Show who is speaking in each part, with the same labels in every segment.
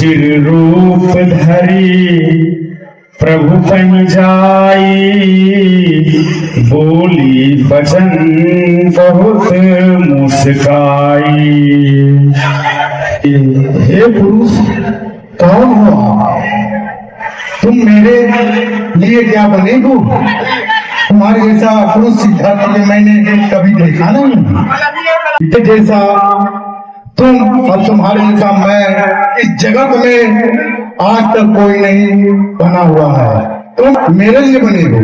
Speaker 1: सिर रूप धरी प्रभु बन जाई, बोली बचन बहुत मुस्काई।
Speaker 2: हे पुरुष, कौन हो? तुम मेरे लिए क्या बने हो? तुम्हारे जैसा पुरुष सिद्धार्थ को मैंने कभी देखा नहीं। ये जैसा तुम और तुम्हारे जैसा मैं इस जगत में आज तक कोई नहीं बना हुआ है। तुम मेरे लिए बने हो।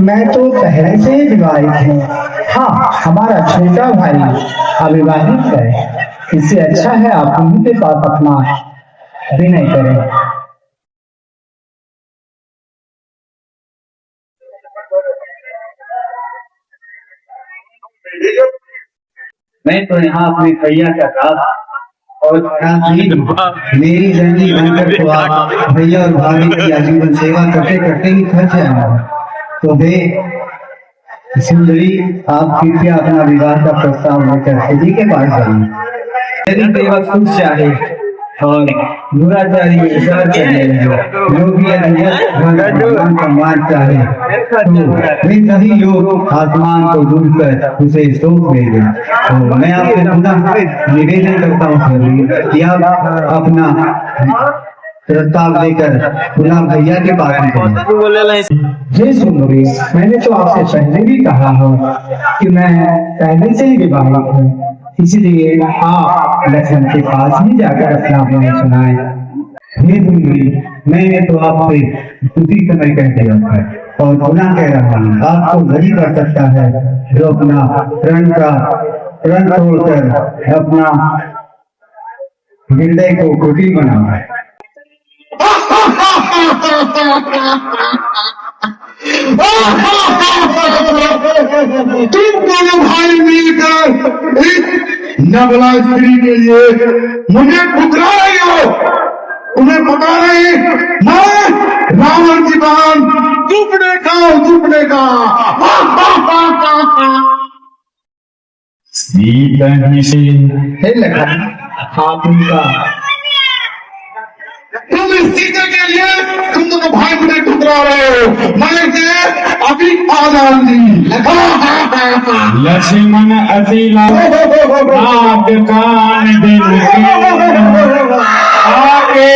Speaker 3: मैं तो पहले से ही विवाहित हूँ। हाँ, हमारा छोटा भाई अविवाहित है। इससे अच्छा है आप उन्हीं के पास अपना विनय करें।
Speaker 4: मैं तो यहाँ अपने भैया का दास और मेरी जर्नी बनकर तो आप भैया और भाभी की आजीवन सेवा करते करते ही खर्च है हमारा। तो वे सुंदरी, आप कृपया अपना विवाह का प्रस्ताव लेकर जी के पास जाइए। यदि सेवा खुद चाहे और दुराचारी विचार करने जो भी भगवान का मान चाहे तो वे सभी लोग आसमान को ढूंढ कर उसे सौंप देंगे। तो मैं आपसे पुनः निवेदन करता हूँ कि आप अपना प्रस्ताव लेकर पुनः भैया के पास निकलें।
Speaker 3: जी सुंदरी, मैंने तो आपसे पहले भी कहा हो कि मैं पहले से ही विवाहित हूँ, इसलिए आप लक्ष्मण के पास ही जाकर अपना विनय सुनाए।
Speaker 4: हे सुंदरी, मैंने तो आपसे उसी समय कह दिया था और पुनः कह रहा हूँ, आपको वही कर सकता है जो अपना प्रण तोड़कर अपना हृदय को कुटिल बनाना है।
Speaker 2: तुम दोनों भाई मिलकर इस नबला स्त्री के लिए मुझे ठुकरा रही हो। तुम्हें पता नहीं मैं रावण की बहन चुपने का
Speaker 1: सीता से
Speaker 3: हे लखन, आप उनका
Speaker 2: तुम इस सीता के लिए तुम दोनों भाई मुझे ठुकरा रहे हो। मैं इसे अभी आजाद दी।
Speaker 1: लक्ष्मण असीला नाक कान दिल आगे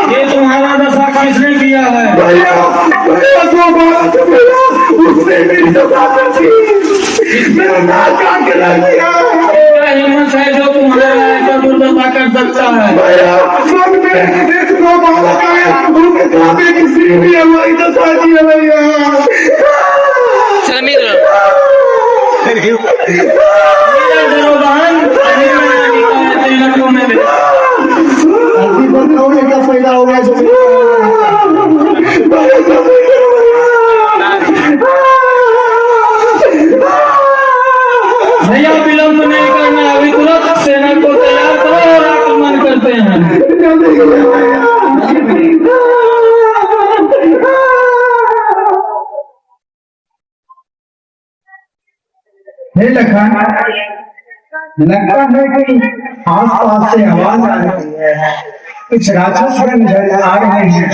Speaker 3: ये तुम्हारा दशा किसने किया है? हिम्मत है जो तुम्हारा ऐसा दुर्दशा कर सकता है?
Speaker 2: पैदा हो गया
Speaker 3: भैया, विलंब नहीं करना, अभी तुरंत सेना को तैयार करो और आक्रमण करते हैं।
Speaker 2: हे लखन, लगता है कि आसपास से आवाज आ रही है। कुछ राक्षसगण आ रहे हैं,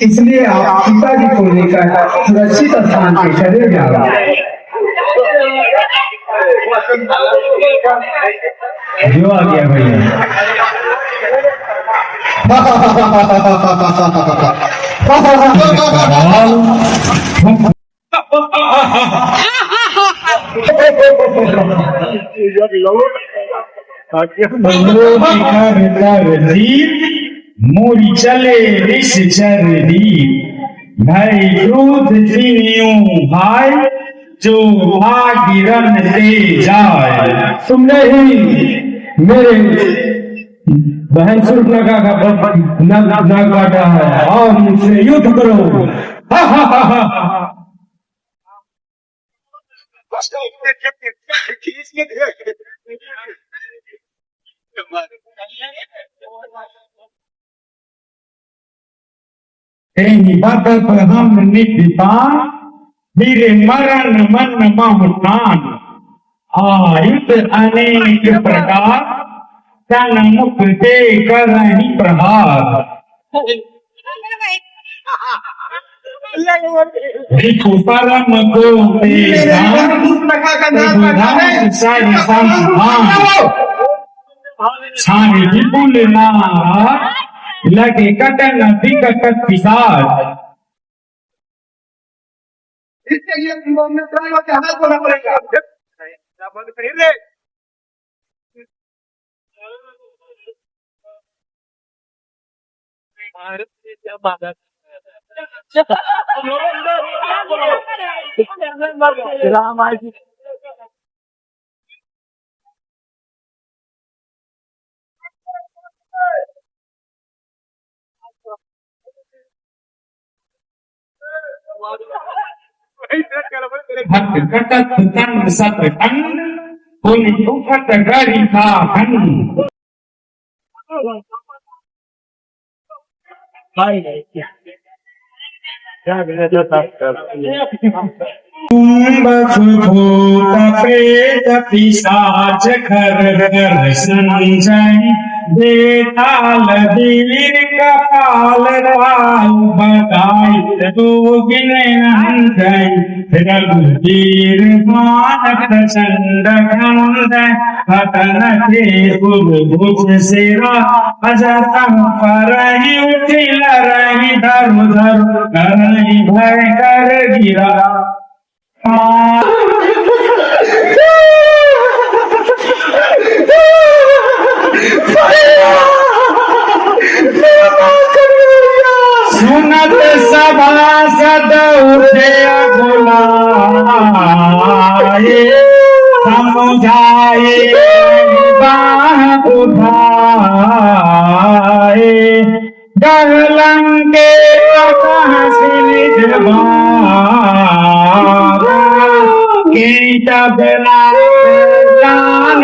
Speaker 2: इसलिए आप पिताजी को लेकर सुरक्षित स्थान पे चले जाओ।
Speaker 1: जो आ गया भैया। मोरी चले रिस चरदी भय क्रोध जिन्यों भाई जो भागीरन से जाए।
Speaker 2: तुमने ही मेरे बहन सुर्पनखा का नग काटा है और मुझसे युद्ध करो। हा हा हा हा
Speaker 1: तेरी बदत हम निपान मेरे मरण मन महतान आयुध अनेक प्रकार तन मुख दे करहि प्रहार। भिखु परम को छानी विपुल नारा लगे कटन विकट पिशाच।
Speaker 2: इसके लिए में प्राणों के हाथ होना पड़ेगा। बंद करिए रे। भारत से क्या बात है? राम आज
Speaker 1: भक्त कटक तन सत्र तन पुनि उठत गरी का धन। कुंभक भूत प्रेत पिशाच खर कर संजय बेताल वीर कपाल पायु बधाई दोगिन नंदन रघुवीर मानक चंड खंदन हतन के भुज सिरा अजतम परहि उठिल रहि धरु धरु करहि भय कर गिरा। सुनत सभासद उठे बुलाए समुझाए बाह उठाए गहलन के कीटबला जान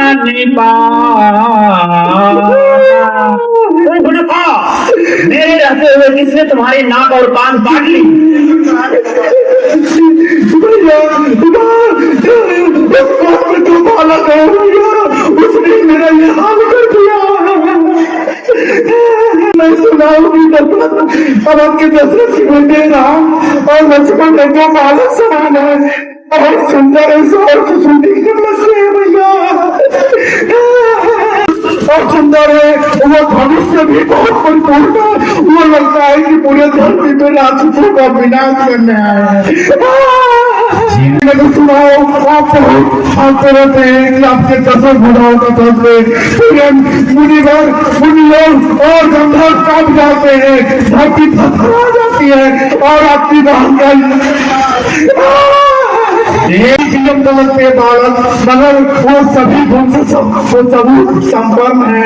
Speaker 3: मेरे रहते हुए किसने तुम्हारी नाक और कान काट ली?
Speaker 2: उसने मेरा ये हाल कर दिया। मैं सुनाऊंगी अब आपके दशरथ की बेटे राम और लक्ष्मण को बालक समान है और सुंदर है और सुंदर है भैया और सुंदर है वो भविष्य भी बहुत परिपूर्ण है। वो लगता है कि पूरे धरती पे राक्षसों का विनाश करने आए हैं। सुनाओ आप आते रहते हैं कि आपके दसों घोड़ाओं का फैसले मुनिवर मुनियों और गंधर्व काट जाते हैं, धरती थरथरा जाती है और आपकी बहन के बालक मगर वो सभी सभी संपन्न है।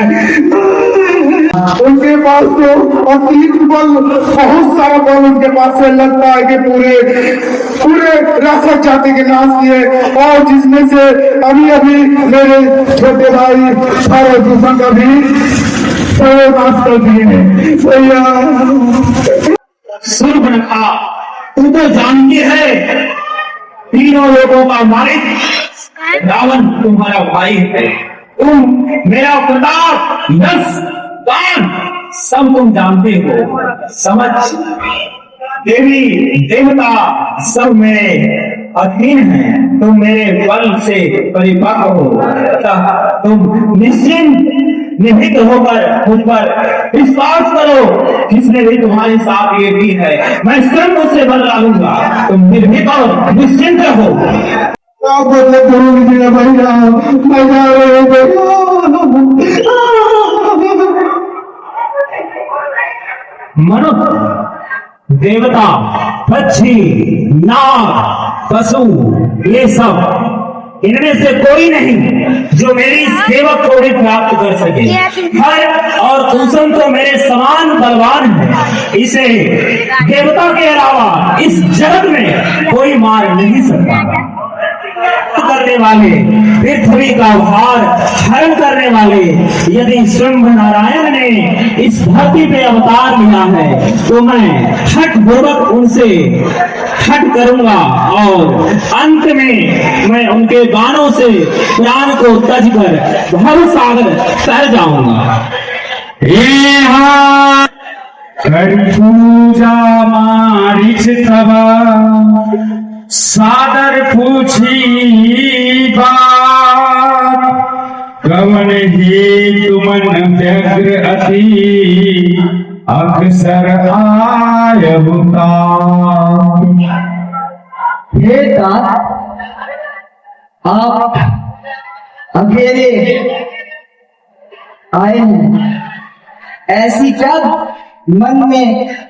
Speaker 2: उनके पास तो अतीत बल बहुत सारा बल उनके पास से लगता है कि पूरे राक्षस जाति के नाश किए और जिसमें से अभी अभी मेरे छोटे भाई दूषण का भी नाश कर दिए हैं।
Speaker 3: सुर्पनखा तू तो जानती है तीनों लोगों का मालिक रावण तुम्हारा भाई है। तुम मेरा प्रताप यश दान सब तुम जानते हो। समझ देवी देवता सब मेरे अधीन है। तुम मेरे बल से परिपक्व हो अतः तुम निश्चिंत निहित होकर मुझ पर विश्वास करो। जिसने भी तुम्हारे साथ ये की है मैं स्वयं उससे बदला लूंगा। तुम निर्भीक और निश्चिंत रहो। मनुष्य, देवता, पक्षी, नाग, पशु, ये सब इनमें से कोई नहीं जो मेरी सेवक को भी प्राप्त कर सके। हर और कुसुम तो मेरे समान बलवान है, इसे देवता के अलावा इस जगत में कोई मार नहीं सकता। करने वाले, पृथ्वी का भार हरण करने वाले यदि स्वयं नारायण ने इस धरती पे अवतार लिया है तो मैं हठ पूर्वक उनसे हट करूंगा और अंत में मैं उनके गानों से प्राण को तज कर भव सागर तर जाऊंगा।
Speaker 1: कर पूजा मारिच तबा सादर पूछी बात, कवन ही तुमन व्यग्र अति अक्सर आय बुता।
Speaker 4: हे तात, आप अकेले आए हैं, ऐसी क्या मन में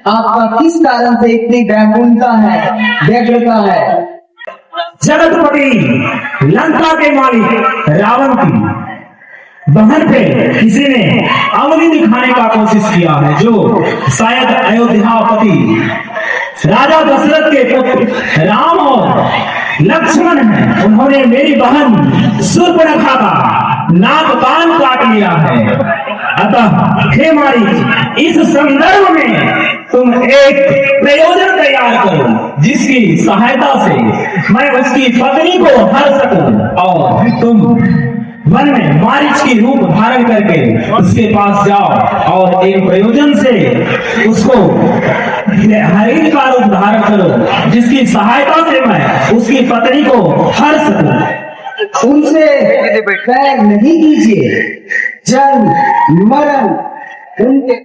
Speaker 4: आपका किस कारण से इतनी व्याकुलता है, व्यग्रता है?
Speaker 3: जगतपति लंका के मालिक रावण की बहन पे किसी ने अंगुली दिखाने का कोशिश किया है, जो शायद अयोध्यापति राजा दशरथ के पुत्र राम और लक्ष्मण हैं। उन्होंने मेरी बहन शूर्पणखा का नाक कान काट लिया है। अतः हे मारीच, इस संदर्भ में तुम एक प्रयोजन तैयार करो जिसकी सहायता से मैं उसकी पत्नी को हर सकूं और तुम वन में मारीच की रूप धारण करके उसके पास जाओ और एक प्रयोजन से उसको हरिण का रूप धारण करो जिसकी सहायता से मैं उसकी पत्नी को हर सकूं।
Speaker 4: उनसे बैर नहीं कीजिए, जन्म मरण उनके।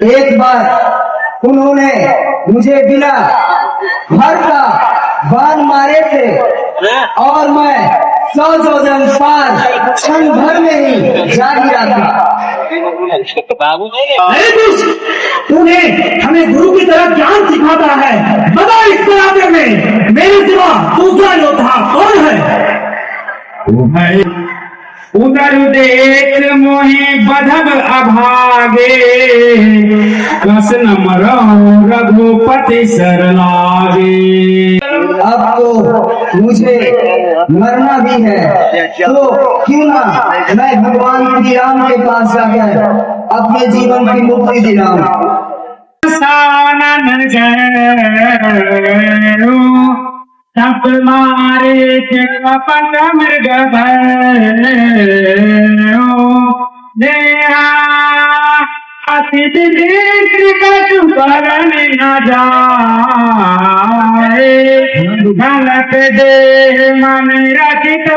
Speaker 4: एक बार उन्होंने मुझे बिना भर का बाण मारे थे और मैं 100 योजन पार क्षण भर में ही जा गिरा था।
Speaker 3: तूने हमें गुरु की तरह ज्ञान सिखाता है, बता इस राज्य में मेरे सिवा दूसरा योद्धा कौन है?
Speaker 1: उदर देख मोहि बधब अभागे, कस न मरहु रघुपति सर लागे।
Speaker 4: अब तो मुझे मरना भी है, तो क्यों ना मैं भगवान श्री राम के पास जाकर अपने जीवन की मुक्ति दिलाऊं।
Speaker 1: सानन जयु तप मारे कपट मृग भयो, देहा अतिथि कछु करन न जाए, गलत दे मन रचित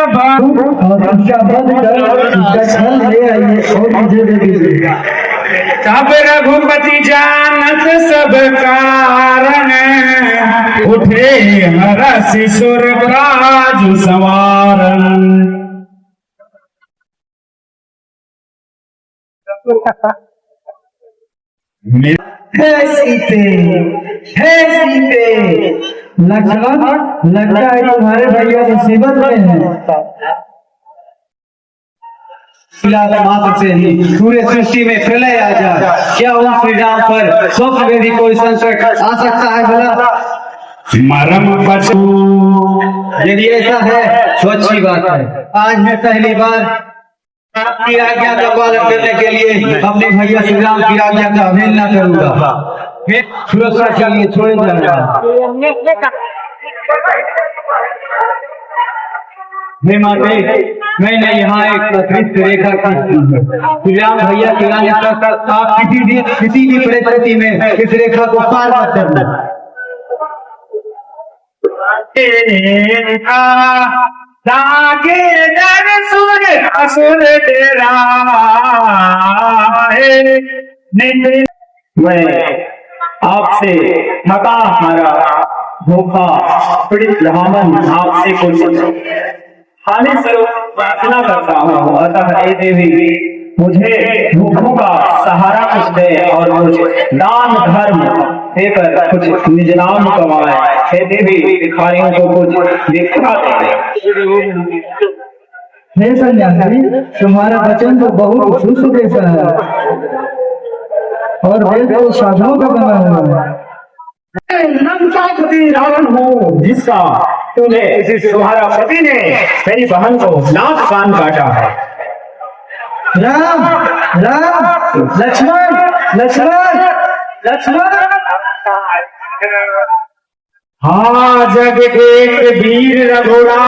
Speaker 1: तब रघुपति जानत सब कारण, उठे हरष सुर राजु सवारन।
Speaker 4: हे सीते, हे सीते, लक्ष्मण लगता है तुम्हारे भैया मुसीबत में है। मात्र से ही पूरे सृष्टि में प्रलय आ जाए, क्या उन श्री राम पर स्वप्न में भी कोई संकट आ सकता है भला?
Speaker 1: मरम बचू
Speaker 4: यदि ऐसा है तो अच्छी बात है। आज मैं पहली बार आपकी आज्ञा का पालन करने के लिए अपने भैया श्री राम की आज्ञा का अवहेलना करूंगा। सुरक्षा के लिए छोड़े जाऊंगा। हे माते, मैंने यहाँ एक दृश्य रेखा की श्री राम भैया के आने तक आप किसी भी परिस्थिति में इस रेखा को पार मत करना।
Speaker 1: लागे डर सुर असुर तेरा,
Speaker 3: मैं आपसे थका हारा भूखा पीड़ित ब्राह्मण आपसे कुछ हानि स्वरूप प्रार्थना करता हूँ। अतः हे देवी, मुझे भूखों का सहारा कुछ दे और मुझे दान धर्म देकर कुछ निज नाम कमाए। हे देवी, भिखारियों को कुछ दिखा दे।
Speaker 4: हे सन्यासी, तुम्हारा वचन तो बहुत शुष्क जैसा है और वेद तो साधुओं का बना हुआ है।
Speaker 3: मैं लंकापति रावण हूँ, जिसका तुम्हें तुम्हारा पति ने मेरी बहन को नाक कान काटा है।
Speaker 4: राम राम, लक्ष्मण लक्ष्मण लक्ष्मण।
Speaker 1: हाँ, जग एक वीर रघुराम।